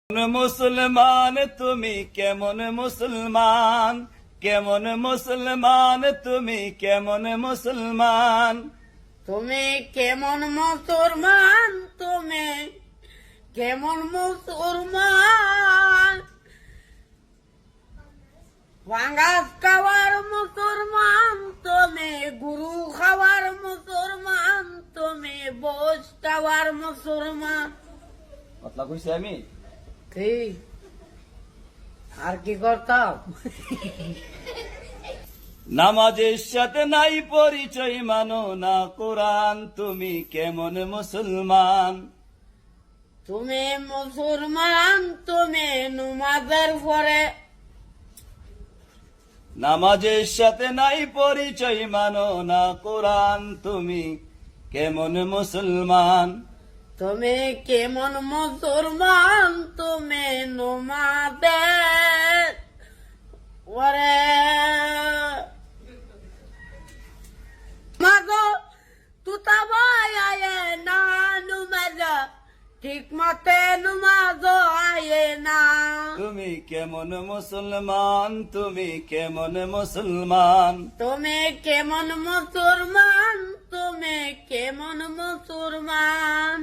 মুসলমান তুমি কেমন মুসলমান, কেমন মুসলমান তুমি কেমন মুসলমান, তুমি কেমন মুসলমান, তুমি কেমন মুসলমান, ভাঙ্গাস খাওয়ার মুসলমান তুমি, গুরু খাওয়ার মুসলমান তুমি, বোস খাওয়ার মুসলমান। কথা কইছি আমি। ঠিক, আর কি করতাম? নামাজের সাথে নাই পরিচয় মানো না কোরআন, তুমি কেমন মুসলমান, তুমি মুসলমান তুমি নুমাজের পরে, নামাজের সাথে নাই পরিচয় মানো না কোরআন, তুমি কেমন মুসলমান, তুমি কেমন মুসলমান, তুমি নুমাজের পরে মাগো তুতা ভাই আয়ে না নুমাজ, ঠিক মতে নুমাজ আয়ে না। তুমি কেমন মুসলমান, তুমি কেমন মুসলমান, তুমি কেমন মুসলমান, তুমি কেমন মুসলমান।